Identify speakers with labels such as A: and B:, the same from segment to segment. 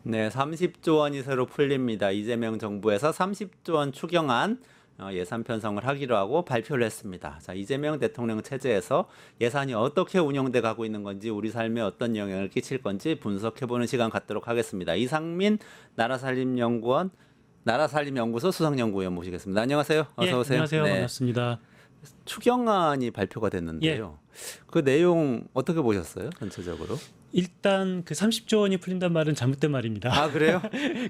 A: 네, 30조 원이 새로 풀립니다. 이재명 정부에서 30조 원 추경안 예산 편성을 하기로 하고 발표를 했습니다. 자, 이재명 대통령 체제에서 예산이 어떻게 운영돼 가고 있는 건지 우리 삶에 어떤 영향을 끼칠 건지 분석해보는 시간 갖도록 하겠습니다. 이상민 나라살림연구소 수석연구위원 모시겠습니다. 안녕하세요. 어서 오세요.
B: 안녕하세요.
A: 네,
B: 반갑습니다.
A: 추경안이 발표가 됐는데요. 그 내용 어떻게 보셨어요? 전체적으로?
B: 일단 그 30조 원이 풀린단 말은 잘못된 말입니다.
A: 아, 그래요?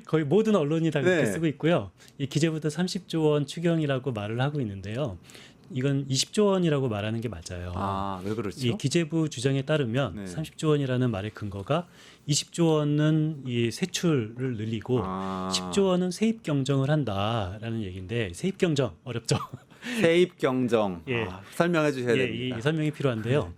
B: 거의 모든 언론이 다 그렇게
A: 네.
B: 쓰고 있고요. 이 기재부도 30조 원 추경이라고 말을 하고 있는데요. 이건 20조 원이라고 말하는 게 맞아요.
A: 아, 왜 그렇죠?
B: 이 기재부 주장에 따르면
A: 네.
B: 30조 원이라는 말의 근거가 20조 원은 이 세출을 늘리고
A: 아.
B: 10조 원은 세입 경정을 한다라는 얘기인데 세입 경정 어렵죠.
A: 세입 경정.
B: 예.
A: 설명해 주셔야
B: 예,
A: 됩니다.
B: 이 설명이 필요한데요.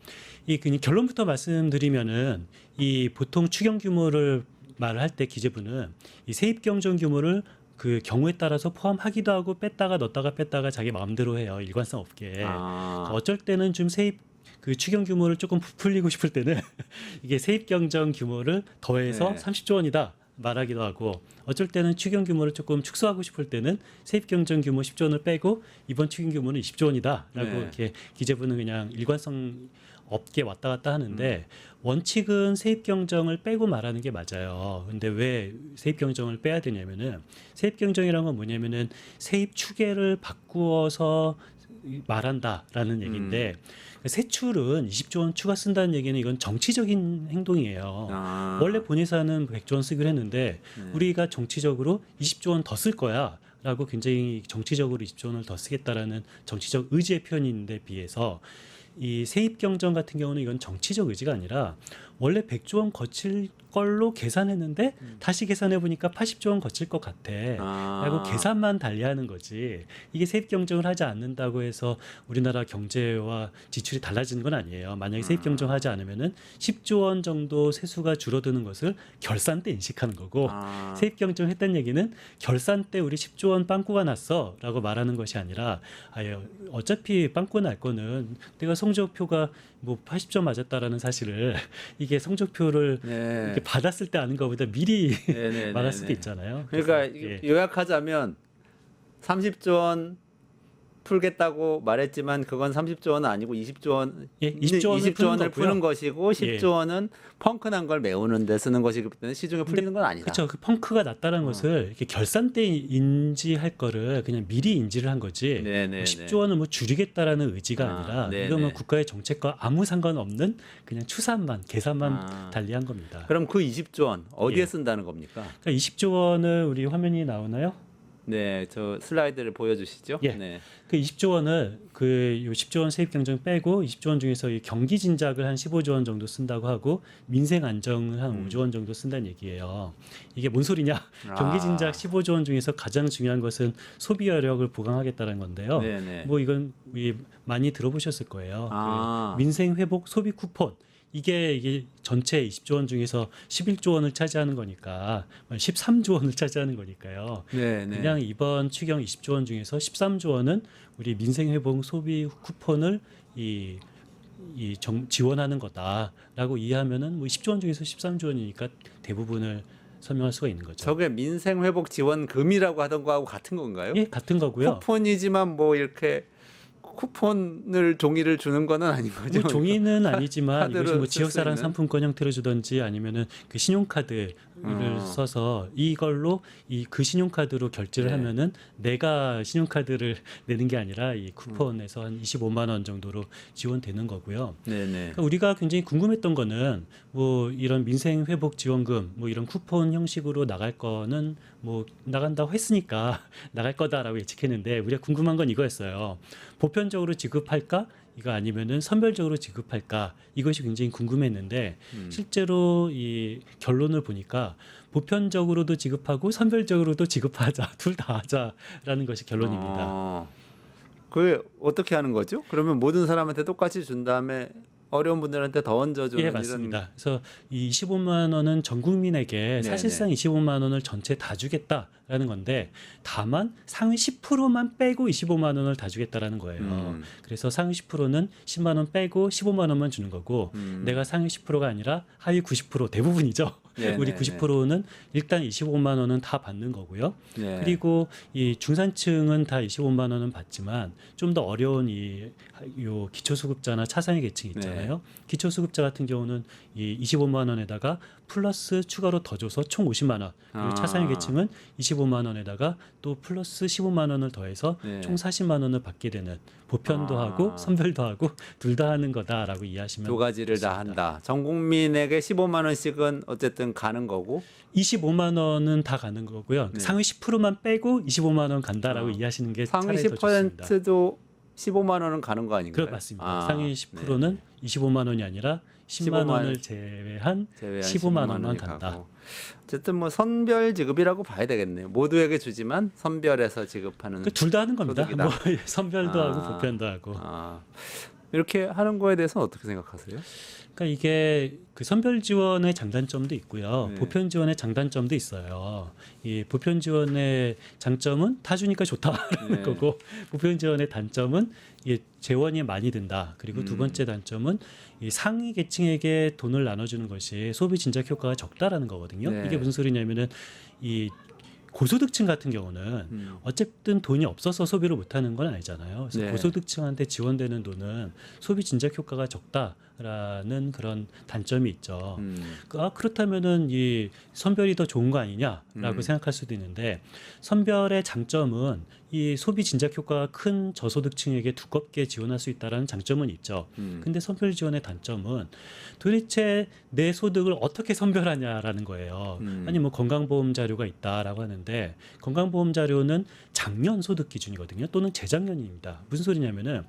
B: 이 그냥 결론부터 말씀드리면은 이 보통 추경 규모를 말을 할 때 기재부는 이 세입 경정 규모를 그 경우에 따라서 포함하기도 하고 뺐다가 넣었다가 뺐다가 자기 마음대로 해요. 일관성 없게.
A: 아.
B: 어쩔 때는 좀 세입 그 추경 규모를 조금 부풀리고 싶을 때는 이게 세입 경정 규모를 더해서
A: 네.
B: 30조 원이다 말하기도 하고 어쩔 때는 추경 규모를 조금 축소하고 싶을 때는 세입 경정 규모 10조 원을 빼고 이번 추경 규모는 20조 원이다라고
A: 네.
B: 이렇게 기재부는 그냥 일관성 없게 왔다 갔다 하는데 원칙은 세입 경정을 빼고 말하는 게 맞아요. 근데 왜 세입 경정을 빼야 되냐면은 세입 경정이란 건 뭐냐면은 세입 추계를 바꾸어서 말한다라는 얘기인데 세출은 20조 원 추가 쓴다는 얘기는 이건 정치적인 행동이에요.
A: 아.
B: 원래 본 예산은 100조 원 쓰기로 했는데 우리가 정치적으로 20조 원 더 쓸 거야 라고 굉장히 정치적으로 20조 원을 더 쓰겠다라는 정치적 의지의 표현인데 비해서 이 세입 경정 같은 경우는 이건 정치적 의지가 아니라 원래 100조 원 거칠 걸로 계산했는데 다시 계산해 보니까 80조 원 거칠 것 같아. 라고 계산만 달리하는 거지. 이게 세입 경정을 하지 않는다고 해서 우리나라 경제와 지출이 달라지는 건 아니에요. 만약에 세입 경정하지 않으면은 10조 원 정도 세수가 줄어드는 것을 결산 때 인식하는 거고
A: 아.
B: 세입 경정했다는 얘기는 결산 때 우리 10조 원 빵꾸가 났어라고 말하는 것이 아니라 아예 어차피 빵꾸 날 거는 내가 성적표가 뭐 80점 맞았다라는 사실을 이게 성적표를
A: 네.
B: 이렇게 받았을 때 아는 것보다 미리
A: 네네네네.
B: 말할 수도 있잖아요.
A: 그러니까
B: 그래서, 예.
A: 요약하자면 30조 원 풀겠다고 말했지만 그건 30조 원은 아니고 20조 원,
B: 예, 20조 원을 푸는
A: 원을
B: 거고요.
A: 푸는 것이고 10조
B: 예.
A: 원은 펑크난 걸 메우는 데 쓰는 것이기 때문에 시중에 풀리는 건 아니다.
B: 그렇죠. 그 펑크가 났다는 것을 이렇게 결산 때 인지할 거를 그냥 미리 인지를 한 거지.
A: 네네네.
B: 10조 원을 뭐 줄이겠다라는 의지가
A: 아,
B: 아니라
A: 네네.
B: 이건 뭐 국가의 정책과 아무 상관없는 그냥 추산만 계산만
A: 아.
B: 달리한 겁니다.
A: 그럼 그 20조 원 어디에
B: 예.
A: 쓴다는 겁니까?
B: 그러니까 20조 원을 우리 화면이 나오나요?
A: 네, 저 슬라이드를 보여주시죠.
B: 예.
A: 네.
B: 그 20조 원을 요 10조 원 세입 경정 빼고 20조 원 중에서 이 경기 진작을 한 15조 원 정도 쓴다고 하고 민생 안정을 한 5조 원 정도 쓴다는 얘기예요. 이게 뭔 소리냐? 경기 진작 15조 원 중에서 가장 중요한 것은 소비 여력을 보강하겠다는 건데요.
A: 네네.
B: 뭐 이건 많이 들어보셨을 거예요.
A: 아.
B: 그 민생 회복 소비 쿠폰. 이게 전체 20조 원 중에서 11조 원을 차지하는 거니까 13조 원을 차지하는 거니까요.
A: 네네.
B: 그냥 이번 추경 20조 원 중에서 13조 원은 우리 민생회복 소비 쿠폰을 지원하는 거다라고 이해하면은 뭐 10조 원 중에서 13조 원이니까 대부분을 설명할 수가 있는 거죠.
A: 저게 민생회복지원금이라고 하던 거하고 같은 건가요?
B: 예, 같은 거고요.
A: 쿠폰이지만 뭐 이렇게 쿠폰을 종이를 주는 거는 아닌 거죠.
B: 뭐 종이는 아니지만
A: 카드로
B: 이것이 뭐
A: 쓸수
B: 지역사랑
A: 있는?
B: 상품권 형태로 주든지 아니면은 그 신용카드를 써서 이걸로 그 신용카드로 결제를
A: 네.
B: 하면은 내가 신용카드를 내는 게 아니라 이 쿠폰에서 한 25만 원 정도로 지원되는 거고요.
A: 네네.
B: 그러니까 우리가 굉장히 궁금했던 거는 뭐 이런 민생 회복 지원금 뭐 이런 쿠폰 형식으로 나갈 거는 뭐 나간다고 했으니까 나갈 거다라고 예측했는데 우리가 궁금한 건 이거였어요. 보편적으로 지급할까? 이거 아니면은 선별적으로 지급할까? 이것이 굉장히 궁금했는데 실제로 이 결론을 보니까 보편적으로도 지급하고 선별적으로도 지급하자 둘 다 하자라는 것이 결론입니다.
A: 그게 어떻게 하는 거죠? 그러면 모든 사람한테 똑같이 준 다음에 어려운 분들한테 더 얹어주는
B: 예,
A: 이런.
B: 맞습니다. 그래서 이 25만 원은 전 국민에게
A: 네네.
B: 사실상 25만 원을 전체 다 주겠다라는 건데 다만 상위 10%만 빼고 25만 원을 다 주겠다라는 거예요. 그래서 상위 10%는 10만 원 빼고 15만 원만 주는 거고 내가 상위 10%가 아니라 하위 90% 대부분이죠.
A: 네,
B: 우리
A: 네,
B: 90%는 일단 25만 원은 다 받는 거고요.
A: 네.
B: 그리고 이 중산층은 다 25만 원은 받지만 좀 더 어려운 요 기초수급자나 차상위 계층 있잖아요. 기초수급자 같은 경우는 이 25만 원에다가 플러스 추가로 더 줘서 총 50만 원. 그리고
A: 아.
B: 차상위 계층은 25만 원에다가 또 플러스 15만 원을 더해서
A: 네.
B: 총 40만 원을 받게 되는 보편도
A: 아.
B: 하고 선별도 하고 둘 다 하는 거다라고 이해하시면
A: 두 가지를 다
B: 좋습니다.
A: 한다. 전 국민에게 15만 원씩은 어쨌든 가는 거고.
B: 25만 원은 다 가는 거고요.
A: 네.
B: 상위 10%만 빼고 25만 원 간다라고
A: 아.
B: 이해하시는 게
A: 상위
B: 차라리 더 좋습니다.
A: 10%도 15만 원은 가는 거 아닌가요?
B: 그렇 맞습니다.
A: 아,
B: 상위 10%는 25만 원이 아니라 10만 원을 제외한 15만 원만
A: 원이
B: 간다.
A: 가고. 어쨌든 뭐 선별 지급이라고 봐야 되겠네요. 모두에게 주지만 선별해서 지급하는.
B: 둘 다 하는 겁니다.
A: 소득이다.
B: 뭐 선별도
A: 아.
B: 하고 보편도 하고.
A: 아, 이렇게 하는 거에 대해서 어떻게 생각하세요?
B: 그러니까 이게 그 선별 지원의 장단점도 있고요.
A: 네.
B: 보편 지원의 장단점도 있어요. 이 보편 지원의 장점은 다 주니까 좋다라는
A: 네.
B: 거고, 보편 지원의 단점은 이게 재원이 많이 든다. 그리고 두 번째 단점은 이 상위 계층에게 돈을 나눠주는 것이 소비 진작 효과가 적다라는 거거든요.
A: 네.
B: 이게 무슨 소리냐면은 이 고소득층 같은 경우는 어쨌든 돈이 없어서 소비를 못하는 건 아니잖아요. 그래서
A: 네.
B: 고소득층한테 지원되는 돈은 소비 진작 효과가 적다라는 그런 단점이 있죠. 그렇다면은 이 선별이 더 좋은 거 아니냐라고 생각할 수도 있는데, 선별의 장점은 이 소비 진작 효과가 큰 저소득층에게 두껍게 지원할 수 있다라는 장점은 있죠. 근데 선별 지원의 단점은 도대체 내 소득을 어떻게 선별하냐라는 거예요. 아니 뭐 건강보험 자료가 있다라고 하는데, 건강보험 자료는 작년 소득 기준이거든요. 또는 재작년입니다. 무슨 소리냐면은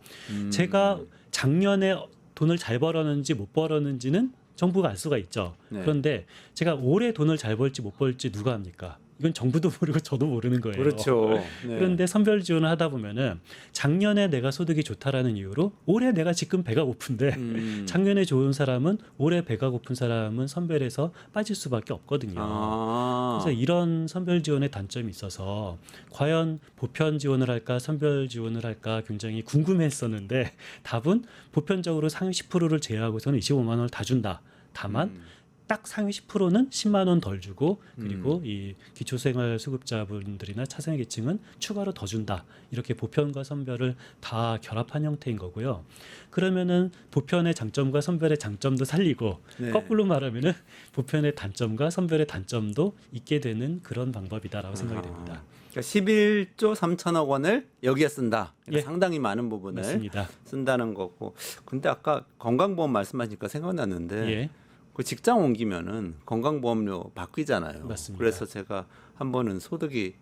B: 제가 작년에 돈을 잘 벌었는지 못 벌었는지는 정부가 알 수가 있죠.
A: 네.
B: 그런데 제가 올해 돈을 잘 벌지 못 벌지 누가 합니까? 이건 정부도 모르고 저도 모르는 거예요.
A: 그렇죠. 네.
B: 그런데 선별 지원을 하다 보면은 작년에 내가 소득이 좋다라는 이유로 올해 내가 지금 배가 고픈데 작년에 좋은 사람은 올해 배가 고픈 사람은 선별해서 빠질 수밖에 없거든요.
A: 아.
B: 그래서 이런 선별 지원의 단점이 있어서 과연 보편 지원을 할까 선별 지원을 할까 굉장히 궁금했었는데, 답은 보편적으로 상위 10%를 제외하고서는 25만 원을 다 준다. 다만 딱 상위 10%는 10만 원 덜 주고, 그리고 이 기초생활수급자분들이나 차상위 계층은 추가로 더 준다. 이렇게 보편과 선별을 다 결합한 형태인 거고요. 그러면은 보편의 장점과 선별의 장점도 살리고,
A: 네.
B: 거꾸로 말하면은 보편의 단점과 선별의 단점도 있게 되는 그런 방법이다라고 생각이 됩니다.
A: 그러니까 11조 3천억 원을 여기에 쓴다. 그러니까
B: 예.
A: 상당히 많은 부분을
B: 맞습니다.
A: 쓴다는 거고. 근데 아까 건강보험 말씀하시니까 생각났는데
B: 예.
A: 그 직장 옮기면은 건강보험료 바뀌잖아요.
B: 맞습니다.
A: 그래서 제가 한 번은 소득이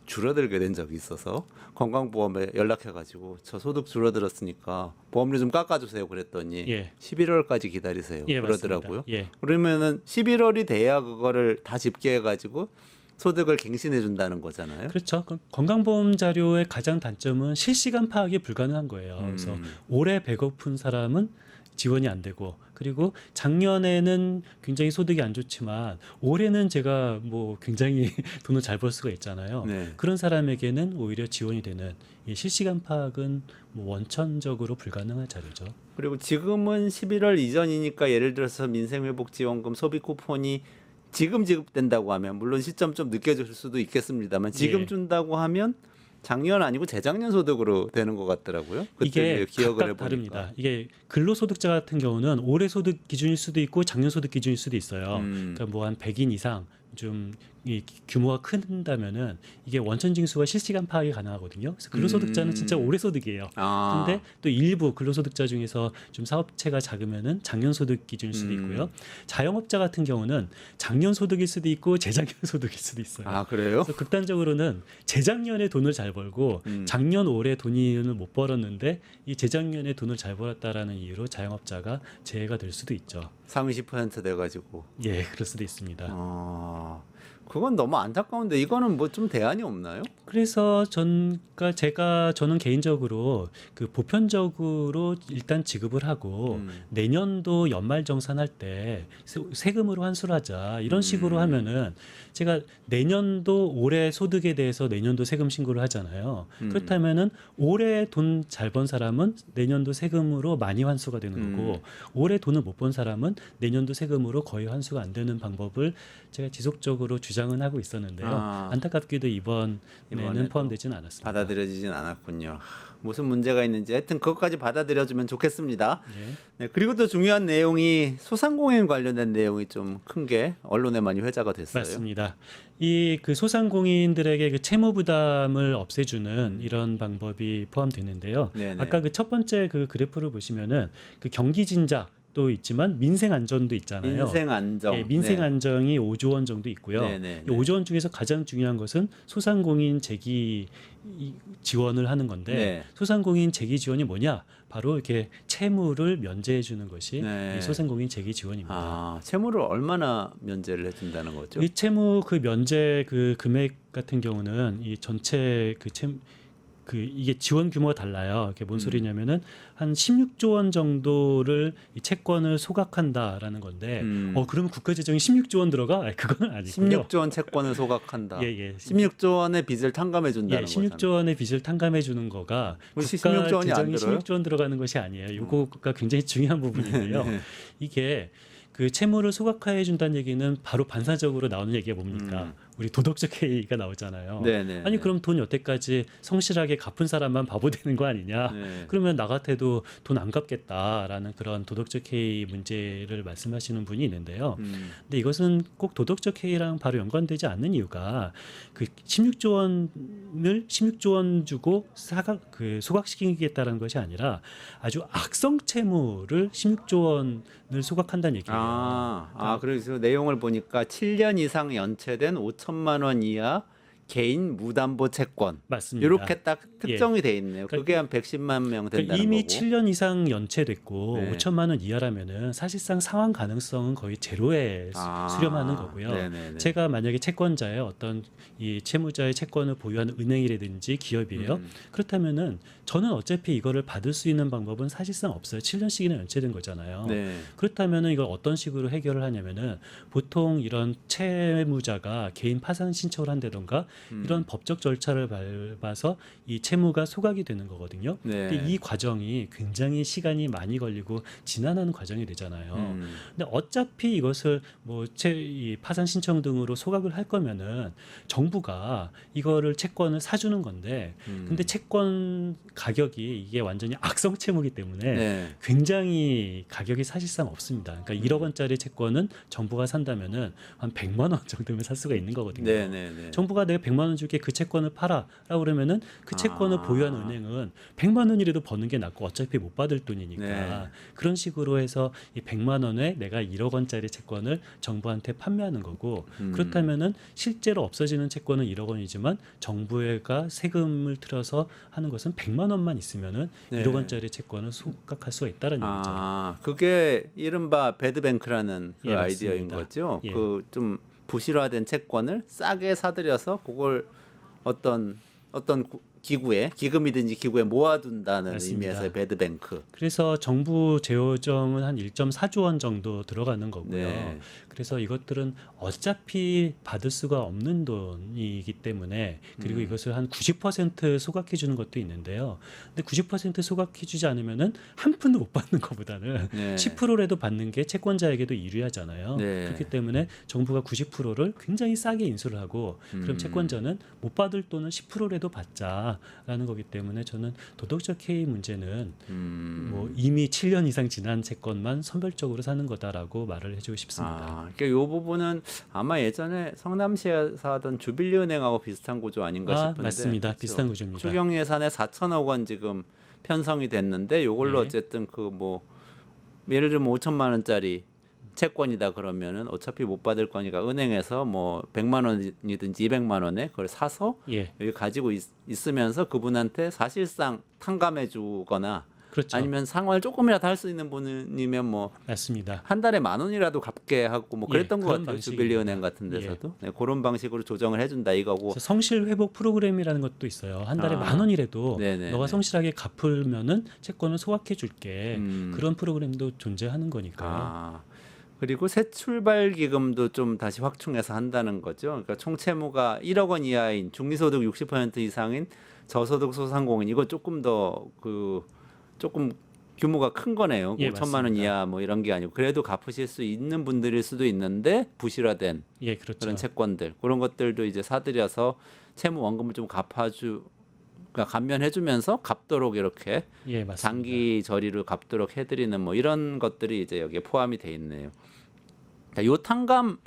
A: 줄어들게 된 적이 있어서 건강보험에 연락해가지고 저 소득 줄어들었으니까 보험료 좀 깎아주세요 그랬더니
B: 예.
A: 11월까지 기다리세요
B: 예,
A: 그러더라고요.
B: 맞습니다. 예.
A: 그러면은 11월이 돼야 그거를 다 집계해가지고 소득을 갱신해 준다는 거잖아요.
B: 그렇죠. 건강보험 자료의 가장 단점은 실시간 파악이 불가능한 거예요. 그래서 올해 배고픈 사람은 지원이 안 되고, 그리고 작년에는 굉장히 소득이 안 좋지만 올해는 제가 뭐 굉장히 돈을 잘 벌 수가 있잖아요.
A: 네.
B: 그런 사람에게는 오히려 지원이 되는 이 실시간 파악은 뭐 원천적으로 불가능한 자료죠.
A: 그리고 지금은 11월 이전이니까 예를 들어서 민생회복지원금 소비 쿠폰이 지금 지급된다고 하면 물론 시점 좀 늦게 줄 수도 있겠습니다만 지금
B: 예.
A: 준다고 하면 작년 아니고 재작년 소득으로 되는 것 같더라고요.
B: 이게
A: 기억을
B: 각각
A: 해보니까.
B: 다릅니다. 이게 근로소득자 같은 경우는 올해 소득 기준일 수도 있고 작년 소득 기준일 수도 있어요. 그러니까 뭐 한 100인 이상 좀 이 규모가 큰다면은 이게 원천 징수가 실시간 파악이 가능하거든요. 그래서 근로소득자는 진짜 올해 소득이에요.
A: 아.
B: 근데 또 일부 근로소득자 중에서 좀 사업체가 작으면은 작년 소득 기준일 수도 있고요. 자영업자 같은 경우는 작년 소득일 수도 있고 재작년 소득일 수도 있어요.
A: 아 그래요?
B: 그래서 극단적으로는 재작년에 돈을 잘 벌고 작년 올해 돈을 못 벌었는데 이 재작년에 돈을 잘 벌었다라는 이유로 자영업자가 제외가 될 수도 있죠.
A: 상위 10% 돼가지고.
B: 예, 그럴 수도 있습니다.
A: 아 그건 너무 안타까운데 이거는 뭐 좀 대안이 없나요?
B: 그래서 저는 개인적으로 그 보편적으로 일단 지급을 하고 내년도 연말정산할 때 세금으로 환수를 하자 이런 식으로 하면은 제가 내년도 올해 소득에 대해서 내년도 세금 신고를 하잖아요. 그렇다면은 올해 돈 잘 번 사람은 내년도 세금으로 많이 환수가 되는 거고 올해 돈을 못 번 사람은 내년도 세금으로 거의 환수가 안 되는 방법을 제가 지속적으로 주장은 하고 있었는데요.
A: 아.
B: 안타깝게도 이번에는
A: 이번에도
B: 포함되지는 않았습니다.
A: 받아들여지진 않았군요. 무슨 문제가 있는지 하여튼 그것까지 받아들여주면 좋겠습니다.
B: 예.
A: 네, 그리고 또 중요한 내용이 소상공인 관련된 내용이 좀 큰 게 언론에 많이 회자가 됐어요.
B: 맞습니다. 이 그 소상공인들에게 그 채무 부담을 없애주는 이런 방법이 포함되는데요.
A: 네네.
B: 아까 그 첫 번째 그 그래프를 보시면은 그 경기 진작도 있지만 민생 안전도 있잖아요.
A: 민생 안정.
B: 예, 민생
A: 네.
B: 안정이 5조 원 정도 있고요.
A: 네네.
B: 이 5조 원 중에서 가장 중요한 것은 소상공인 재기 지원을 하는 건데
A: 네.
B: 소상공인 재기 지원이 뭐냐? 바로 이렇게 채무를 면제해 주는 것이
A: 네.
B: 이 소상공인 재기 지원입니다.
A: 아, 채무를 얼마나 면제를 해준다는 거죠?
B: 이 채무 그 면제 그 금액 같은 경우는 이 전체 그 채무 그 이게 지원 규모가 달라요. 이게 뭔 소리냐면은 한 16조 원 정도를 이 채권을 소각한다라는 건데, 그러면 국가 재정이 16조 원 들어가? 아니, 그건 아니고요.
A: 16조 원 채권을 소각한다.
B: 예.
A: 16조 원의 빚을 탕감해 준다는
B: 예, 16조 원의 빚을 탕감해 주는 거가
A: 혹시
B: 국가
A: 16조 원이 안
B: 재정이
A: 들어요?
B: 16조 원 들어가는 것이 아니에요. 이거가 굉장히 중요한 부분인데요.
A: 네.
B: 이게 그 채무를 소각해 준다는 얘기는 바로 반사적으로 나오는 얘기가 뭡니까? 우리 도덕적 해이가 나오잖아요.
A: 네네.
B: 아니 그럼 돈 여태까지 성실하게 갚은 사람만 바보 되는 거 아니냐?
A: 네.
B: 그러면 나 같아도 돈 안 갚겠다라는 그런 도덕적 해이 문제를 말씀하시는 분이 있는데요. 근데 이것은 꼭 도덕적 해이랑 바로 연관되지 않는 이유가 그 16조 원을 16조 원 주고 소각시키겠다는 것이 아니라 아주 악성 채무를 16조 원을 소각한다는 얘기예요.
A: 그래서 내용을 보니까 7년 이상 연체된 5천만 원 이하 개인 무담보 채권.
B: 맞습니다.
A: 이렇게 딱 특정이 돼 있네요.
B: 그러니까
A: 그게 한 110만 명 된다는
B: 그러니까 이미
A: 거고.
B: 7년 이상 연체됐고
A: 네.
B: 5천만 원 이하라면은 사실상 상환 가능성은 거의 제로에 수렴하는 거고요.
A: 네네네.
B: 제가 만약에 채권자의 어떤 이 채무자의 채권을 보유하는 은행이라든지 기업이에요. 그렇다면은 저는 어차피 이거를 받을 수 있는 방법은 사실상 없어요. 7년씩이나 연체된 거잖아요.
A: 네.
B: 그렇다면은 이걸 어떤 식으로 해결을 하냐면은 보통 이런 채무자가 개인 파산 신청을 한다던가 이런 법적 절차를 밟아서 이 채무가 소각이 되는 거거든요.
A: 네.
B: 근데 이 과정이 굉장히 시간이 많이 걸리고 지난한 과정이 되잖아요. 근데 어차피 이것을 이 파산 신청 등으로 소각을 할 거면은 정부가 이거를 채권을 사주는 건데, 근데 채권 가격이 이게 완전히 악성 채무기 때문에
A: 네.
B: 굉장히 가격이 사실상 없습니다. 그러니까 1억 원짜리 채권은 정부가 산다면은 한 100만 원 정도면 살 수가 있는 거거든요.
A: 네네네.
B: 정부가 내가 100만 원 줄게 그 채권을 팔아라고 그러면은 그 채권을 보유한 은행은 100만 원이라도 버는 게 낫고 어차피 못 받을 돈이니까
A: 네.
B: 그런 식으로 해서 이 100만 원에 내가 1억 원짜리 채권을 정부한테 판매하는 거고 그렇다면은 실제로 없어지는 채권은 1억 원이지만 정부가 세금을 틀어서 하는 것은 100만 원만 있으면은
A: 네.
B: 1억 원짜리 채권을 소각할 수가 있다는 얘기죠.
A: 그게 이른바 배드뱅크라는 그
B: 예,
A: 아이디어인
B: 맞습니다.
A: 거죠.
B: 예.
A: 그 좀 부실화된 채권을 싸게 사들여서 그걸 어떤 기구에 기금이든지 기구에 모아둔다는
B: 맞습니다.
A: 의미에서의 배드뱅크.
B: 그래서 정부 재정은 한 1.4조 원 정도 들어가는 거고요.
A: 네.
B: 그래서 이것들은 어차피 받을 수가 없는 돈이기 때문에 그리고 이것을 한 90% 소각해 주는 것도 있는데요. 근데 90% 소각해 주지 않으면은 한 푼도 못 받는 것보다는
A: 네.
B: 10%라도 받는 게 채권자에게도 유리하잖아요.
A: 네.
B: 그렇기 때문에 정부가 90%를 굉장히 싸게 인수를 하고 그럼 채권자는 못 받을 돈은 10%라도 받자라는 거기 때문에 저는 도덕적 해이 문제는 이미 7년 이상 지난 채권만 선별적으로 사는 거다라고 말을 해주고 싶습니다.
A: 그러니까 이 부분은 아마 예전에 성남시에서 하던 주빌리은행하고 비슷한 구조 아닌가 싶은데.
B: 맞습니다.
A: 그렇죠?
B: 비슷한 구조입니다.
A: 추경 예산에 4천억 원 지금 편성이 됐는데 이걸로
B: 네.
A: 어쨌든 예를 들면 5천만 원짜리 채권이다 그러면은 어차피 못 받을 거니까 은행에서 100만 원이든지 200만 원에 그걸 사서
B: 예.
A: 여기 가지고 있으면서 그분한테 사실상 탕감해 주거나
B: 그렇죠.
A: 아니면 상환을 조금이라도 할 수 있는 분이면 뭐
B: 맞습니다.
A: 한 달에 10,000원이라도 갚게 하고 뭐 그랬던
B: 예,
A: 것
B: 그런
A: 같아요.
B: 방식입니다.
A: 주빌리은행 같은 데서도 네, 그런 방식으로 조정을 해준다 이거고.
B: 그래서 성실 회복 프로그램이라는 것도 있어요. 한 달에
A: 아,
B: 10,000원이라도
A: 네네네.
B: 너가 성실하게 갚으면은 채권을 소각해 줄게. 그런 프로그램도 존재하는 거니까요.
A: 아, 그리고 새 출발 기금도 좀 다시 확충해서 한다는 거죠. 그러니까 총 채무가 1억 원 이하인 중위소득 60% 이상인 저소득 소상공인 이거 조금 더 조금 규모가 큰 거네요.
B: 예,
A: 5천만 원
B: 맞습니다.
A: 이하 뭐 이런 게 아니고 그래도 갚으실 수 있는 분들일 수도 있는데 부실화된
B: 예, 그렇죠.
A: 그런 채권들 그런 것들도 이제 사들여서 채무 원금을 좀 그러니까 감면해주면서 갚도록 이렇게
B: 예, 맞습니다.
A: 장기 저리로 갚도록 해드리는 뭐 이런 것들이 이제 여기에 포함이 돼 있네요. 자, 요 탕감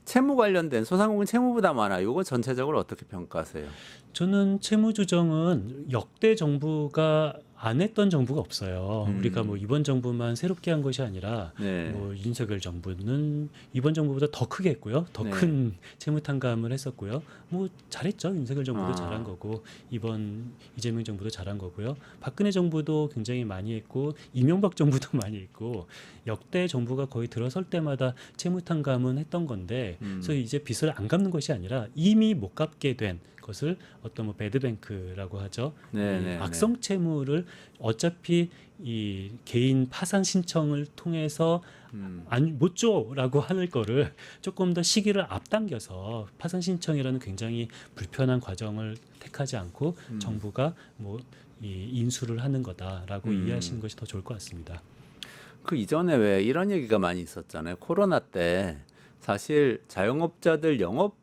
A: 채무 관련된 소상공인 채무 부담 완화 요거 전체적으로 어떻게 평가하세요?
B: 저는 채무 조정은 역대 정부가 안 했던 정부가 없어요. 우리가 뭐 이번 정부만 새롭게 한 것이 아니라
A: 네.
B: 뭐 윤석열 정부는 이번 정부보다 더 크게 했고요. 더
A: 네.
B: 큰 채무 탕감을 했었고요. 뭐 잘했죠. 윤석열 정부도
A: 아.
B: 잘한 거고 이번 이재명 정부도 잘한 거고요. 박근혜 정부도 굉장히 많이 했고 이명박 정부도 많이 했고 역대 정부가 거의 들어설 때마다 채무 탕감은 했던 건데 그래서 이제 빚을 안 갚는 것이 아니라 이미 못 갚게 된 것을 어떤 뭐 배드뱅크라고 하죠.
A: 네,
B: 이
A: 네,
B: 악성 채무를 어차피 이 개인 파산 신청을 통해서 못 줘라고 하는 거를 조금 더 시기를 앞당겨서 파산 신청이라는 굉장히 불편한 과정을 택하지 않고 정부가 뭐 이 인수를 하는 거다라고 이해하시는 것이 더 좋을 것 같습니다.
A: 그 이전에 왜 이런 얘기가 많이 있었잖아요. 코로나 때 사실 자영업자들 영업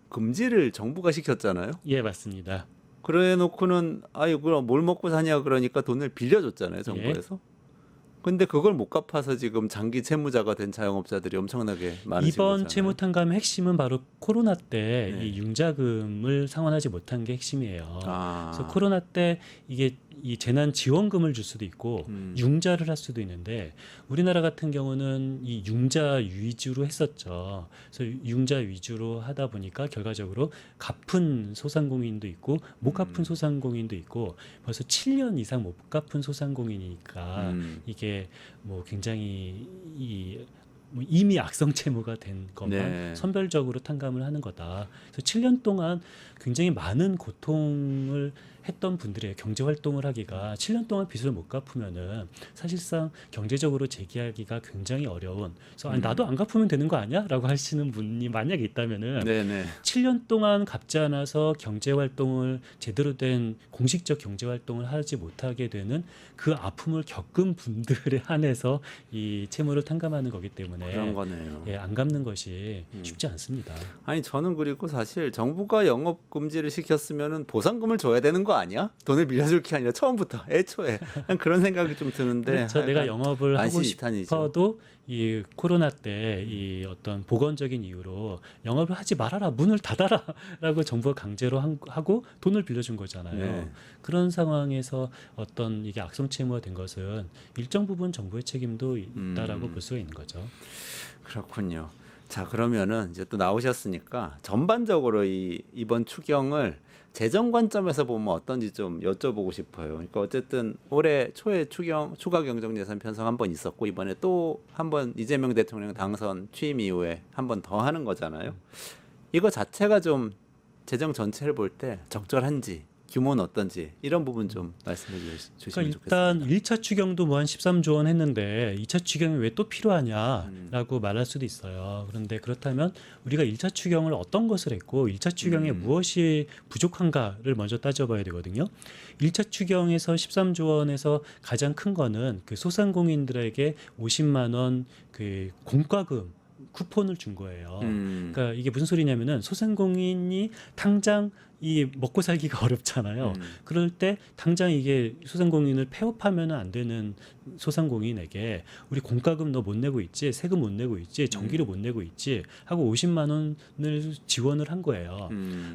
A: 금지를 정부가 시켰잖아요.
B: 예, 맞습니다.
A: 그래 놓고는 아유 그럼 뭘 먹고 사냐 그러니까 돈을 빌려줬잖아요 정부에서. 근데 그걸 못 갚아서 지금 장기 채무자가 된 자영업자들이 엄청나게 많으신
B: 이번
A: 거잖아요.
B: 채무 탕감의 핵심은 바로 코로나 때
A: 네.
B: 이 융자금을 상환하지 못한 게 핵심이에요.
A: 아.
B: 그래서 코로나 때 이게 이 재난 지원금을 줄 수도 있고 융자를 할 수도 있는데 우리나라 같은 경우는 이 융자 위주로 했었죠. 그래서 융자 위주로 하다 보니까 결과적으로 갚은 소상공인도 있고 못 갚은 소상공인도 있고 벌써 7년 이상 못 갚은 소상공인이니까 이게 뭐 굉장히 뭐 이미 악성 채무가 된 것만
A: 네.
B: 선별적으로 탕감을 하는 거다. 그래서 7년 동안 굉장히 많은 고통을 했던 분들의 경제 활동을 하기가 7년 동안 빚을 못 갚으면은 사실상 경제적으로 재기하기가 굉장히 어려운. 그래서 아니, 나도 안 갚으면 되는 거 아니야?라고 하시는 분이 만약에 있다면은
A: 네네.
B: 7년 동안 갚지 않아서 경제 활동을 제대로 된 공식적 경제 활동을 하지 못하게 되는 그 아픔을 겪은 분들에 한해서 이 채무를 탕감하는 거기 때문에
A: 그런 거네요.
B: 예, 안 갚는 것이 쉽지 않습니다.
A: 아니 저는 그리고 사실 정부가 영업 금지를 시켰으면은 보상금을 줘야 되는 거 아니야? 돈을 빌려줄 게 아니라 처음부터 애초에 그냥 그런 생각이 좀 드는데.
B: 그렇죠. 내가
A: 약간
B: 영업을 하고
A: 만시지탄이죠.
B: 싶어도 이 코로나 때 이 어떤 보건적인 이유로 영업을 하지 말아라, 문을 닫아라라고 정부가 강제로 하고 돈을 빌려준 거잖아요.
A: 네.
B: 그런 상황에서 어떤 이게 악성 채무가 된 것은 일정 부분 정부의 책임도 있다라고 볼 수가 있는 거죠.
A: 그렇군요. 자 그러면은 이제 또 나오셨으니까 전반적으로 이번 추경을 재정 관점에서 보면 어떤지 좀 여쭤보고 싶어요. 그러니까 어쨌든 올해 초에 추가 경정 예산 편성 한 번 있었고 이번에 또 한 번 이재명 대통령 당선 취임 이후에 한 번 더 하는 거잖아요. 이거 자체가 좀 재정 전체를 볼 때 적절한지 규모는 어떤지 이런 부분 좀 말씀해 주시면
B: 그러니까 일단
A: 좋겠습니다.
B: 1차 추경도 뭐 한 13조 원 했는데 2차 추경이 왜 또 필요하냐라고 말할 수도 있어요. 그런데 그렇다면 우리가 1차 추경을 어떤 것을 했고 1차 추경에 무엇이 부족한가를 먼저 따져봐야 되거든요. 1차 추경에서 13조 원에서 가장 큰 거는 그 소상공인들에게 50만 원 그 공과금 쿠폰을 준 거예요. 그러니까 이게 무슨 소리냐면은 소상공인이 당장 이 먹고 살기가 어렵잖아요. 그럴 때 당장 이게 소상공인을 폐업하면 안 되는 소상공인에게 우리 공과금 너 못 내고 있지, 세금 못 내고 있지, 전기료 못 내고 있지 하고 50만 원을 지원을 한 거예요.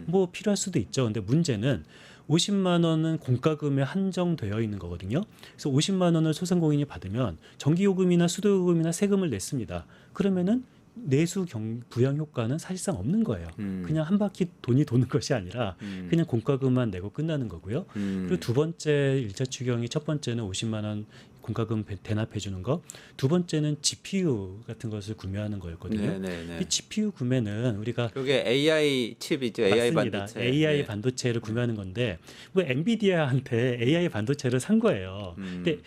B: 뭐 필요할 수도 있죠. 근데 문제는 50만 원은 공과금에 한정되어 있는 거거든요. 그래서 50만 원을 소상공인이 받으면 전기요금이나 수도요금이나 세금을 냈습니다. 그러면은 내수 부양 효과는 사실상 없는 거예요. 그냥 한 바퀴 돈이 도는 것이 아니라 그냥 공과금만 내고 끝나는 거고요. 그리고 두 번째 1차 추경이 첫 번째는 50만 원 공과금 대납해 주는 거, 두 번째는 GPU 같은 것을 구매하는 거였거든요.
A: 네네네.
B: 이 GPU 구매는 우리가
A: 그게 AI 칩이죠. AI
B: 맞습니다.
A: 반도체.
B: AI
A: 네.
B: 반도체를 구매하는 건데 뭐 엔비디아한테 AI 반도체를 산 거예요. 근데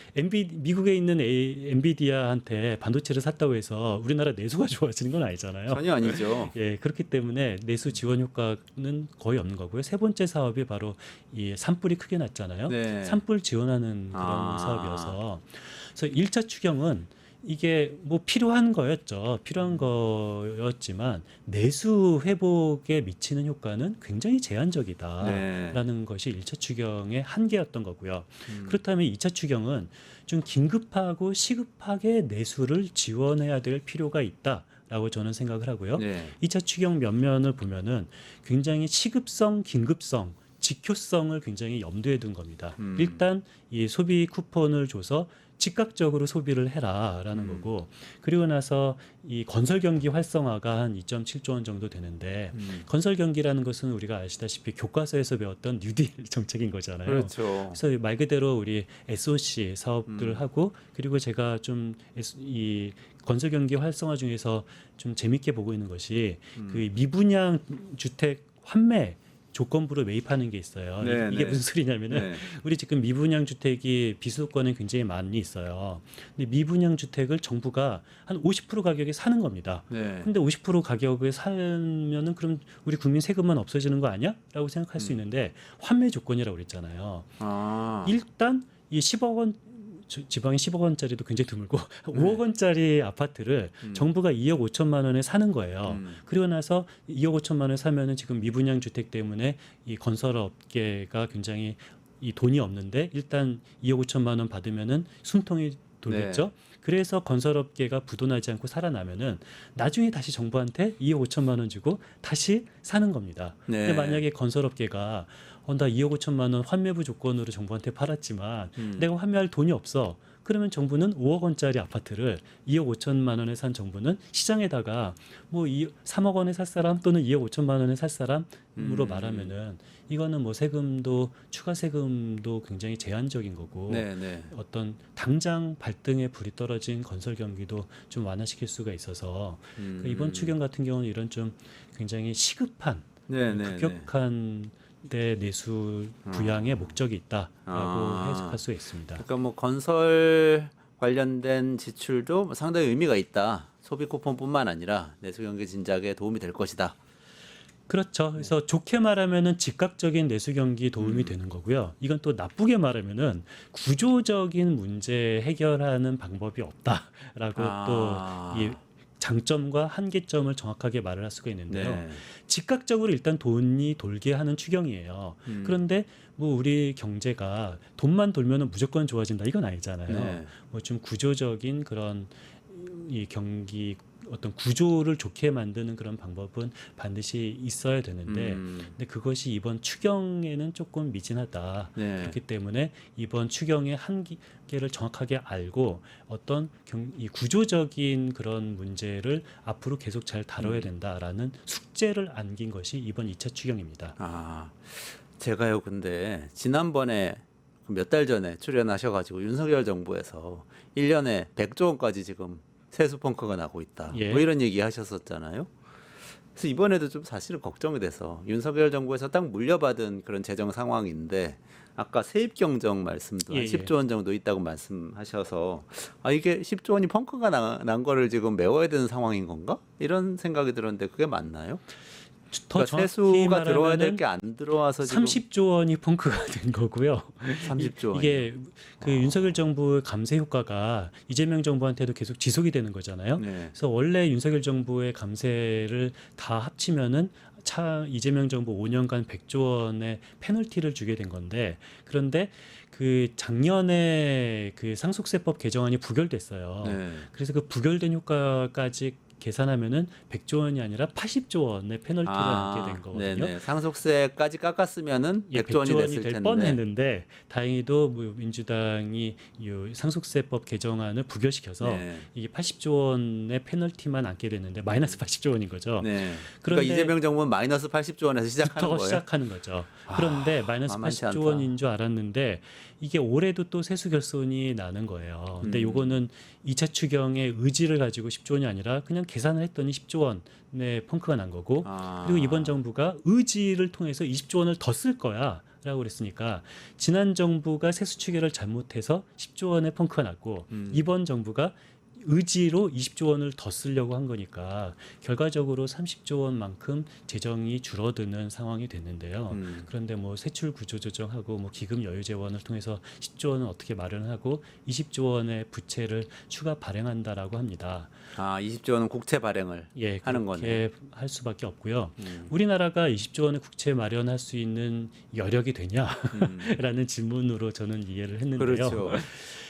B: 미국에 있는 엔비디아한테 반도체를 샀다고 해서 우리나라 내수가 좋아지는 건 아니잖아요.
A: 전혀 아니죠.
B: 예, 그렇기 때문에 내수 지원 효과는 거의 없는 거고요. 세 번째 사업이 바로 이 산불이 크게 났잖아요.
A: 네.
B: 산불 지원하는 그런
A: 아.
B: 사업이어서 그래서 1차 추경은 이게 뭐 필요한 거였죠. 필요한 거였지만 내수 회복에 미치는 효과는 굉장히 제한적이다라는
A: 네.
B: 것이 1차 추경의 한계였던 거고요. 그렇다면 2차 추경은 좀 긴급하고 시급하게 내수를 지원해야 될 필요가 있다라고 저는 생각을 하고요.
A: 네.
B: 2차 추경 면면을 보면은 굉장히 시급성, 긴급성, 직효성을 굉장히 염두에 둔 겁니다. 일단 이 소비 쿠폰을 줘서 즉각적으로 소비를 해라라는 거고, 그리고 나서 이 건설 경기 활성화가 한 2.7조 원 정도 되는데 건설 경기라는 것은 우리가 아시다시피 교과서에서 배웠던 뉴딜 정책인 거잖아요.
A: 그렇죠.
B: 그래서 말 그대로 우리 SOC 사업들을 하고, 그리고 제가 좀 이 건설 경기 활성화 중에서 좀 재밌게 보고 있는 것이 그 미분양 주택 환매 조건부로 매입하는 게 있어요.
A: 네,
B: 이게
A: 네.
B: 무슨 소리냐면은
A: 네.
B: 우리 지금 미분양 주택이 비수도권에 굉장히 많이 있어요. 근데 미분양 주택을 정부가 한 50% 가격에 사는 겁니다.
A: 네.
B: 근데 50% 가격에 사면은 그럼 우리 국민 세금만 없어지는 거 아니야? 라고 생각할 수 있는데 환매 조건이라고 그랬잖아요.
A: 아.
B: 일단 이 10억 원 지방에 10억 원짜리도 굉장히 드물고 5억 원짜리 아파트를 정부가 2억 5천만 원에 사는 거예요. 그리고 나서 2억 5천만 원에 사면은 지금 미분양 주택 때문에 이 건설업계가 굉장히 이 돈이 없는데 일단 2억 5천만 원 받으면은 숨통이 돌겠죠. 그래서 건설업계가 부도나지 않고 살아나면은 나중에 다시 정부한테 2억 5천만 원 주고 다시 사는 겁니다.
A: 네.
B: 근데 만약에 건설업계가 나 2억 5천만 원 환매부 조건으로 정부한테 팔았지만 내가 환매할 돈이 없어. 그러면 정부는 5억 원짜리 아파트를 2억 5천만 원에 산 정부는 시장에다가 뭐 3억 원에 살 사람 또는 2억 5천만 원에 살 사람으로 말하면은 이거는 뭐 세금도 추가 세금도 굉장히 제한적인 거고
A: 네, 네.
B: 어떤 당장 발등에 불이 떨어진 건설 경기도 좀 완화시킬 수가 있어서 그러니까 이번 추경 같은 경우는 이런 좀 굉장히 시급한
A: 네, 네, 네.
B: 급격한 데 내수 부양의 목적이 있다라고
A: 아.
B: 해석할 수 있습니다.
A: 그러니까 뭐 건설 관련된 지출도 상당히 의미가 있다. 소비 쿠폰뿐만 아니라 내수 경기 진작에 도움이 될 것이다.
B: 그렇죠. 그래서 좋게 말하면은 즉각적인 내수 경기 도움이 되는 거고요. 이건 또 나쁘게 말하면은 구조적인 문제 해결하는 방법이 없다라고
A: 아.
B: 또 이 장점과 한계점을 정확하게 말을 할 수가 있는데요.
A: 네.
B: 즉각적으로 일단 돈이 돌게 하는 추경이에요. 그런데 뭐 우리 경제가 돈만 돌면은 무조건 좋아진다 이건 아니잖아요.
A: 네.
B: 뭐 좀 구조적인 그런 이 경기 어떤 구조를 좋게 만드는 그런 방법은 반드시 있어야 되는데 근데 그것이 이번 추경에는 조금 미진하다.
A: 네.
B: 그렇기 때문에 이번 추경의 한계를 정확하게 알고 어떤 이 구조적인 그런 문제를 앞으로 계속 잘 다뤄야 된다라는 숙제를 안긴 것이 이번 2차 추경입니다.
A: 아, 제가요, 근데 지난번에 몇 달 전에 출연하셔가지고 윤석열 정부에서 1년에 100조 원까지 지금 세수 펑크가 나고 있다.
B: 예.
A: 뭐 이런 얘기 하셨었잖아요. 그래서 이번에도 좀 사실은 걱정이 돼서 윤석열 정부에서 딱 물려받은 그런 재정 상황인데 아까 세입 경정 말씀도 한
B: 예, 예.
A: 10조 원 정도 있다고 말씀하셔서 이게 10조 원이 펑크가 난 거를 지금 메워야 되는 상황인 건가? 이런 생각이 들었는데 그게 맞나요?
B: 더
A: 그러니까
B: 정확히
A: 세수가 들어와야 될
B: 말하면은
A: 게 안 들어와서 지금
B: 30조 원이 펑크가 된 거고요.
A: 30조 원.
B: 이게 그 윤석열 정부의 감세 효과가 이재명 정부한테도 계속 지속이 되는 거잖아요.
A: 네.
B: 그래서 원래 윤석열 정부의 감세를 다 합치면은 이재명 정부 5년간 100조 원의 페널티를 주게 된 건데 그런데 그 작년에 그 상속세법 개정안이 부결됐어요.
A: 네.
B: 그래서 그 부결된 효과까지 계산하면은 100조 원이 아니라 80조 원의 페널티를 안게 된 거거든요.
A: 네네. 상속세까지 깎았으면은
B: 예,
A: 100조 원이
B: 100조 원이
A: 됐을
B: 될
A: 텐데.
B: 뻔했는데 다행히도 뭐 민주당이 이 상속세법 개정안을 부결시켜서
A: 네.
B: 이게 80조 원의 페널티만 안게 됐는데 마이너스 80조 원인 거죠.
A: 네. 그러니까
B: 그런데
A: 이재명 정부는 마이너스 80조 원에서 시작하는
B: 부터
A: 거예요.
B: 시작하는 거죠. 그런데 마이너스
A: 만만치
B: 80조
A: 않다.
B: 원인 줄 알았는데 이게 올해도 또 세수 결손이 나는 거예요. 근데 요거는 2차 추경의 의지를 가지고 10조 원이 아니라 그냥 계산을 했더니 10조 원의 펑크가 난 거고 그리고 이번 정부가 의지를 통해서 20조 원을 더 쓸 거야. 라고 그랬으니까 지난 정부가 세수 추계를 잘못해서 10조 원의 펑크가 났고 이번 정부가 의지로 20조 원을 더 쓰려고 한 거니까 결과적으로 30조 원만큼 재정이 줄어드는 상황이 됐는데요. 그런데 뭐 세출 구조 조정하고 뭐 기금 여유 재원을 통해서 10조 원은 어떻게 마련하고 20조 원의 부채를 추가 발행한다라고 합니다.
A: 20조 원은 국채 발행을
B: 예,
A: 하는
B: 그렇게 할 수밖에 없고요. 우리나라가 20조 원의 국채 마련할 수 있는 여력이 되냐라는 질문으로 저는 이해를 했는데요.
A: 그렇죠.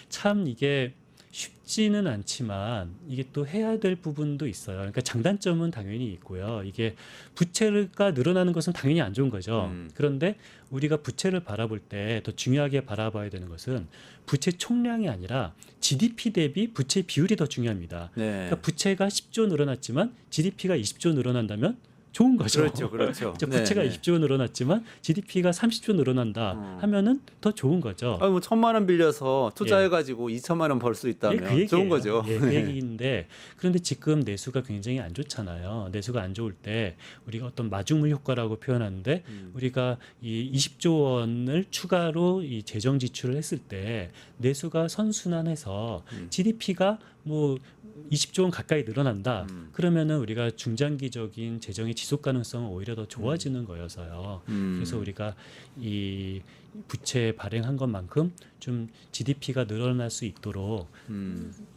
B: 참 이게 쉽지는 않지만 이게 또 해야 될 부분도 있어요. 그러니까 장단점은 당연히 있고요. 이게 부채가 늘어나는 것은 당연히 안 좋은 거죠. 그런데 우리가 부채를 바라볼 때 더 중요하게 바라봐야 되는 것은 부채 총량이 아니라 GDP 대비 부채 비율이 더 중요합니다.
A: 네.
B: 그러니까 부채가 10조 늘어났지만 GDP가 20조 늘어난다면 좋은 거죠.
A: 그렇죠, 그렇죠.
B: 부채가
A: 네,
B: 20조 늘어났지만 GDP가 30조 늘어난다 하면은 더 좋은 거죠.
A: 뭐 1,000만 원 빌려서 투자해가지고 2천만 원 벌 수 있다면
B: 그 얘기예요.
A: 좋은 거죠.
B: 예, 그 얘기인데 그런데 지금 내수가 굉장히 안 좋잖아요. 내수가 안 좋을 때 우리가 어떤 마중물 효과라고 표현하는데 우리가 이 20조 원을 추가로 이 재정 지출을 했을 때 내수가 선순환해서 GDP가 뭐 20조 원 가까이 늘어난다. 그러면은 우리가 중장기적인 재정의 지속 가능성은 오히려 더 좋아지는 거여서요. 그래서 우리가 이 부채 발행한 것만큼 좀 GDP가 늘어날 수 있도록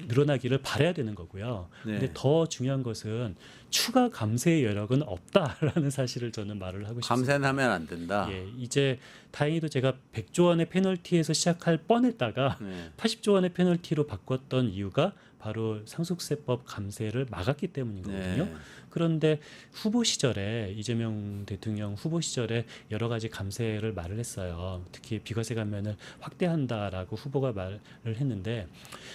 B: 늘어나기를 바라야 되는 거고요.
A: 네.
B: 근데 더 중요한 것은 추가 감세의 여력은 없다라는 사실을 저는 말을 하고 싶습니다.
A: 감세는 하면 안 된다.
B: 예, 이제 다행히도 제가 100조 원의 페널티에서 시작할 뻔했다가
A: 네.
B: 80조 원의 페널티로 바꿨던 이유가 바로 상속세법 감세를 막았기 때문인 거거든요.
A: 네.
B: 그런데 후보 시절에 이재명 대통령 후보 시절에 여러 가지 감세를 말을 했어요. 특히 비과세 감면을 확대한다라고 후보가 말을 했는데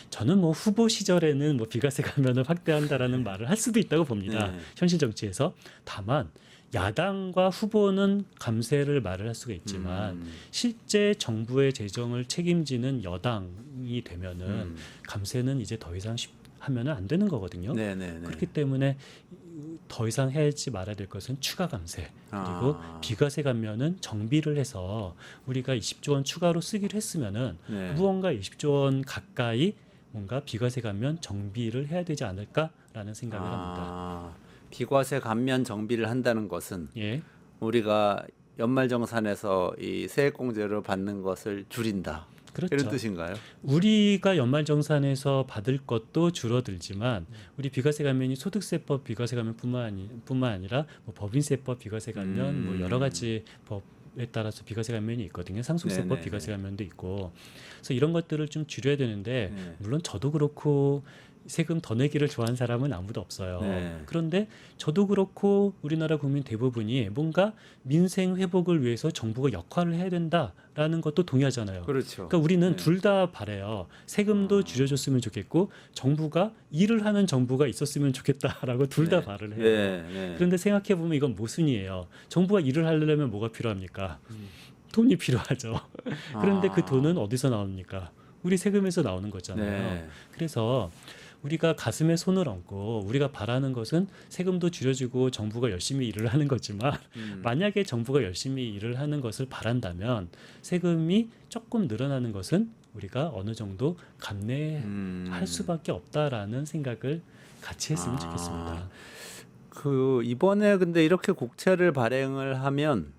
B: 저는 뭐 후보 시절에는 뭐 비과세 감면을 확대한다라는 말을 할 수도 있다고 봅니다.
A: 네.
B: 현실 정치에서. 다만 야당과 후보는 감세를 말을 할 수가 있지만 실제 정부의 재정을 책임지는 여당이 되면은 감세는 이제 더 이상 하면은 안 되는 거거든요.
A: 네네네.
B: 그렇기 때문에 더 이상 해야지 말아야 될 것은 추가 감세 그리고 비과세 감면은 정비를 해서 우리가 20조 원 추가로 쓰기로 했으면은
A: 네.
B: 무언가 20조 원 가까이 뭔가 비과세 감면 정비를 해야 되지 않을까라는 생각을 합니다.
A: 비과세 감면 정비를 한다는 것은
B: 예.
A: 우리가 연말정산에서 이 세액공제를 받는 것을 줄인다.
B: 그렇죠.
A: 이런 뜻인가요?
B: 우리가 연말정산에서 받을 것도 줄어들지만 우리 비과세 감면이 소득세법 비과세 감면뿐만 아니라 뭐 법인세법 비과세 감면 뭐 여러 가지 법에 따라서 비과세 감면이 있거든요. 상속세법
A: 네네네.
B: 비과세 감면도 있고 그래서 이런 것들을 좀 줄여야 되는데
A: 네.
B: 물론 저도 그렇고 세금 더 내기를 좋아하는 사람은 아무도 없어요.
A: 네.
B: 그런데 저도 그렇고 우리나라 국민 대부분이 뭔가 민생 회복을 위해서 정부가 역할을 해야 된다라는 것도 동의하잖아요.
A: 그렇죠.
B: 그러니까 우리는
A: 네.
B: 둘 다 바래요. 세금도 줄여줬으면 좋겠고 정부가 일을 하는 정부가 있었으면 좋겠다라고 둘 다
A: 네.
B: 말을 해요.
A: 네, 네.
B: 그런데 생각해 보면 이건 모순이에요. 정부가 일을 하려면 뭐가 필요합니까? 돈이 필요하죠. 그런데 그 돈은 어디서 나옵니까? 우리 세금에서 나오는 거잖아요.
A: 네.
B: 그래서 우리가 가슴에 손을 얹고 우리가 바라는 것은 세금도 줄여주고 정부가 열심히 일을 하는 거지만 만약에 정부가 열심히 일을 하는 것을 바란다면 세금이 조금 늘어나는 것은 우리가 어느 정도 감내할 수밖에 없다라는 생각을 같이 했으면 좋겠습니다.
A: 그 이번에 근데 이렇게 국채를 발행을 하면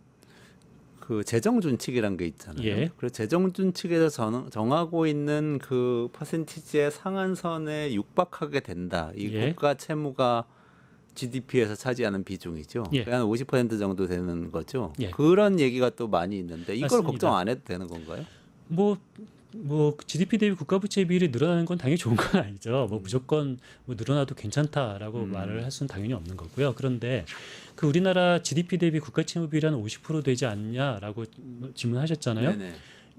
A: 그 재정 준칙이란 게 있잖아요.
B: 예.
A: 그래서 재정 준칙에서 정하고 있는 그 퍼센티지의 상한선에 육박하게 된다. 이
B: 예.
A: 국가 채무가 GDP에서 차지하는 비중이죠.
B: 예.
A: 한 50% 정도 되는 거죠.
B: 예.
A: 그런 얘기가 또 많이 있는데 이걸
B: 맞습니다.
A: 걱정 안 해도 되는 건가요?
B: 뭐 뭐 GDP 대비 국가 부채 비율이 늘어나는 건 당연히 좋은 건 아니죠. 뭐 무조건 뭐 늘어나도 괜찮다라고 말을 할 수는 당연히 없는 거고요. 그런데 그 우리나라 GDP 대비 국가 채무 비율이 한 50% 되지 않냐라고 질문하셨잖아요.
A: 네네.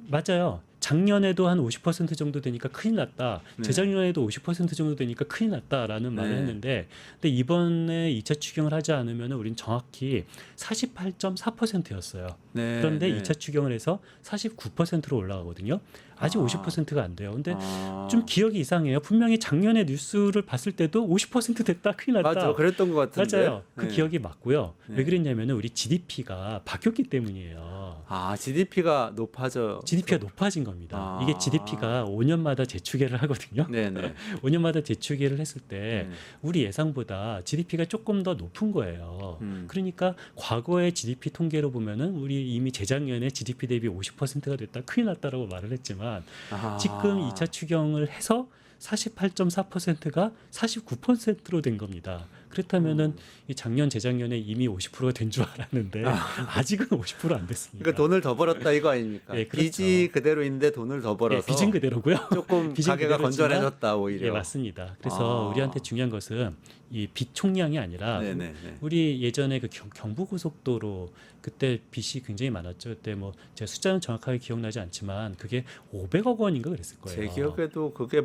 B: 맞아요. 작년에도 한 50% 정도 되니까 큰일 났다.
A: 네.
B: 재작년에도 50% 정도 되니까 큰일 났다라는 말을
A: 네.
B: 했는데, 근데 이번에 2차 추경을 하지 않으면 우린 정확히 48.4%였어요.
A: 네,
B: 그런데
A: 네.
B: 2차 추경을 해서 49%로 올라가거든요. 아직
A: 아.
B: 50%가 안 돼요. 근데
A: 아.
B: 좀 기억이 이상해요. 분명히 작년에 뉴스를 봤을 때도 50% 됐다, 큰일 났다.
A: 맞아, 그랬던 것 같은데.
B: 맞아요. 그
A: 네.
B: 기억이 맞고요.
A: 네.
B: 왜 그랬냐면 우리 GDP가 바뀌었기 때문이에요.
A: 아, GDP가 높아져.
B: GDP가 높아진 겁니다.
A: 아.
B: 이게 GDP가 5년마다 재추계를 하거든요.
A: 네네.
B: 5년마다 재추계를 했을 때
A: 네.
B: 우리 예상보다 GDP가 조금 더 높은 거예요. 그러니까 과거의 GDP 통계로 보면은 우리 이미 재작년에 GDP 대비 50%가 됐다, 큰일 났다라고 말을 했지만
A: 아.
B: 지금 2차 추경을 해서 48.4%가 49%로 된 겁니다. 그렇다면은 이 작년 재작년에 이미 50%가 된 줄 알았는데 아직은 50%안 됐습니다.
A: 그러니까 돈을 더 벌었다 이거 아닙니까?
B: 네, 그렇죠.
A: 빚이 그대로인데 돈을 더 벌어서
B: 예, 빚은 그대로고요.
A: 조금
B: 빚은
A: 가게가
B: 그대로지만,
A: 건전해졌다 오히려.
B: 예, 맞습니다. 그래서
A: 아.
B: 우리한테 중요한 것은 이 빚 총량이 아니라
A: 네네네.
B: 우리 예전에 그 경부고속도로 그때 빚이 굉장히 많았죠. 그때 뭐 제가 숫자는 정확하게 기억나지 않지만 그게 500억 원인가 그랬을 거예요.
A: 제 기억에도 그게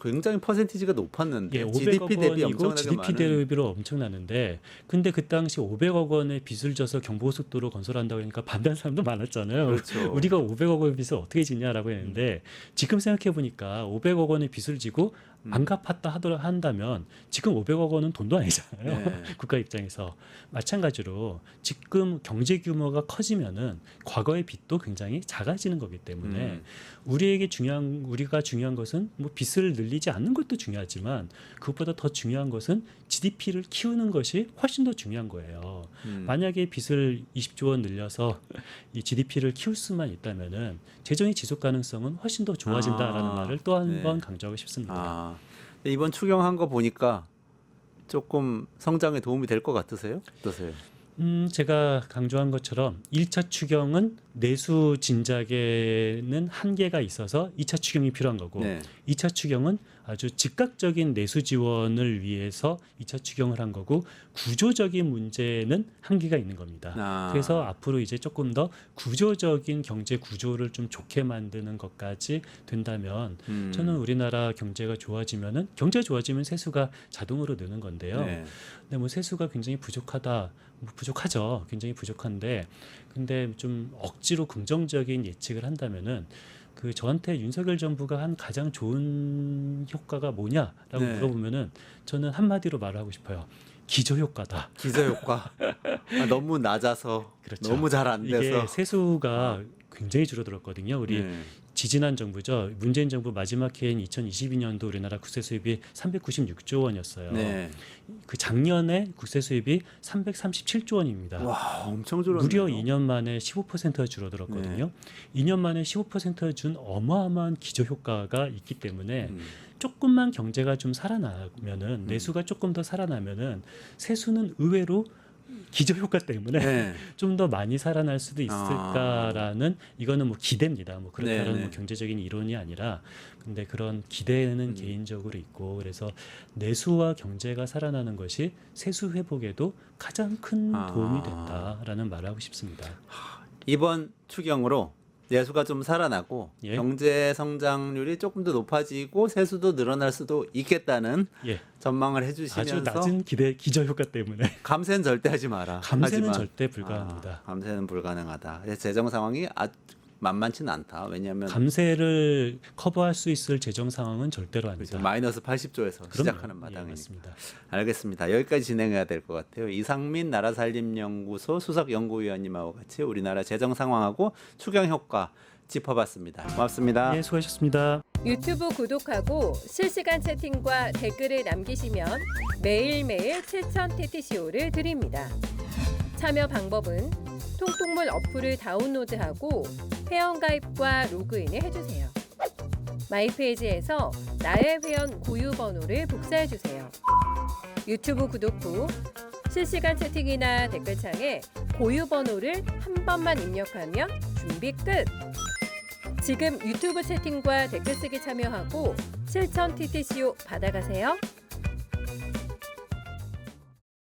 A: 굉장히 퍼센티지가 높았는데
B: 예, 500억
A: GDP 대비
B: 원이고
A: 엄청나게
B: GDP
A: 많은.
B: 대비로 엄청나는데, 근데 그 당시 500억 원의 빚을 져서 경부고속도로 건설한다고 하니까 반대하는 사람도 많았잖아요.
A: 그렇죠.
B: 우리가 500억 원의 빚을 어떻게 지냐라고 했는데 지금 생각해 보니까 500억 원의 빚을 지고 안 갚았다 한다면 지금 500억 원은 돈도 아니잖아요.
A: 네.
B: 국가 입장에서. 마찬가지로 지금 경제 규모가 커지면은 과거의 빚도 굉장히 작아지는 거기 때문에 우리가 중요한 것은 뭐 빚을 늘리지 않는 것도 중요하지만 그것보다 더 중요한 것은 GDP를 키우는 것이 훨씬 더 중요한 거예요. 만약에 빚을 20조 원 늘려서 이 GDP를 키울 수만 있다면은 재정의 지속 가능성은 훨씬 더 좋아진다라는 말을 또 한 번
A: 네.
B: 강조하고 싶습니다.
A: 아, 근데 이번 추경한 거 보니까 조금 성장에 도움이 될 것 같으세요? 어떠세요?
B: 제가 강조한 것처럼 1차 추경은 내수 진작에는 한계가 있어서 2차 추경이 필요한 거고,
A: 네.
B: 2차 추경은 아주 즉각적인 내수 지원을 위해서 2차 추경을 한 거고, 구조적인 문제는 한계가 있는 겁니다.
A: 아.
B: 그래서 앞으로 이제 조금 더 구조적인 경제 구조를 좀 좋게 만드는 것까지 된다면 저는 우리나라 경제가 좋아지면은, 경제가 좋아지면 세수가 자동으로 느는 건데요.
A: 네.
B: 근데 뭐 세수가 굉장히 부족하다, 뭐 부족하죠. 굉장히 부족한데, 근데 좀 억지로 긍정적인 예측을 한다면은 그 저한테 윤석열 정부가 한 가장 좋은 효과가 뭐냐라고
A: 네.
B: 물어보면은 저는 한마디로 말하고 싶어요. 기저 효과다.
A: 기저효과. 아, 너무 낮아서
B: 그렇죠.
A: 너무 잘 안 돼서.
B: 이게 세수가 굉장히 줄어들었거든요. 우리
A: 네.
B: 지지난 정부죠. 문재인 정부 마지막 해인 2022년도 우리나라 국세 수입이 396조 원이었어요.
A: 네.
B: 그 작년에 국세 수입이 337조 원입니다.
A: 와, 엄청 줄었네요.
B: 무려 2년 만에 15%가 줄어들었거든요. 2년 만에 15%가 준 어마어마한 기저 효과가 있기 때문에 조금만 경제가 좀 살아나면은, 내수가 조금 더 살아나면은 세수는 의외로 기저 효과 때문에
A: 네.
B: 좀 더 많이 살아날 수도 있을까라는, 이거는 뭐 기대입니다. 뭐 그렇다라는
A: 네네.
B: 뭐 경제적인 이론이 아니라, 근데 그런 기대는 개인적으로 있고, 그래서 내수와 경제가 살아나는 것이 세수 회복에도 가장 큰 도움이 된다라는 말을 하고 싶습니다.
A: 이번 추경으로 내수가 좀 살아나고
B: 예.
A: 경제 성장률이 조금 더 높아지고 세수도 늘어날 수도 있겠다는
B: 예,
A: 전망을
B: 아주
A: 해주시면서
B: 낮은 기저 효과 때문에
A: 감세는 절대 하지 마라.
B: 감세는
A: 하지만,
B: 절대 불가합니다.
A: 감세는 불가능하다. 재정 상황이 만만치는 않다. 왜냐하면
B: 감세를 커버할 수 있을 재정 상황은 절대로
A: 그렇죠.
B: 아니다.
A: 마이너스 80조에서
B: 그럼요.
A: 시작하는
B: 예,
A: 마당이니까.
B: 맞습니다.
A: 알겠습니다. 여기까지 진행해야 될 것 같아요. 이상민 나라살림연구소 수석연구위원님하고 같이 우리나라 재정 상황하고 추경 효과 짚어봤습니다. 고맙습니다.
B: 예, 수고하셨습니다.
C: 유튜브 구독하고 실시간 채팅과 댓글을 남기시면 매일매일 실천 TTCO를 드립니다. 참여 방법은 통통물 어플을 다운로드하고 회원가입과 로그인을 해주세요. 마이페이지에서 나의 회원 고유 번호를 복사해주세요. 유튜브 구독 후 실시간 채팅이나 댓글창에 고유 번호를 한 번만 입력하면 준비 끝! 지금 유튜브 채팅과 댓글 쓰기 참여하고 실천 TTCO 받아가세요.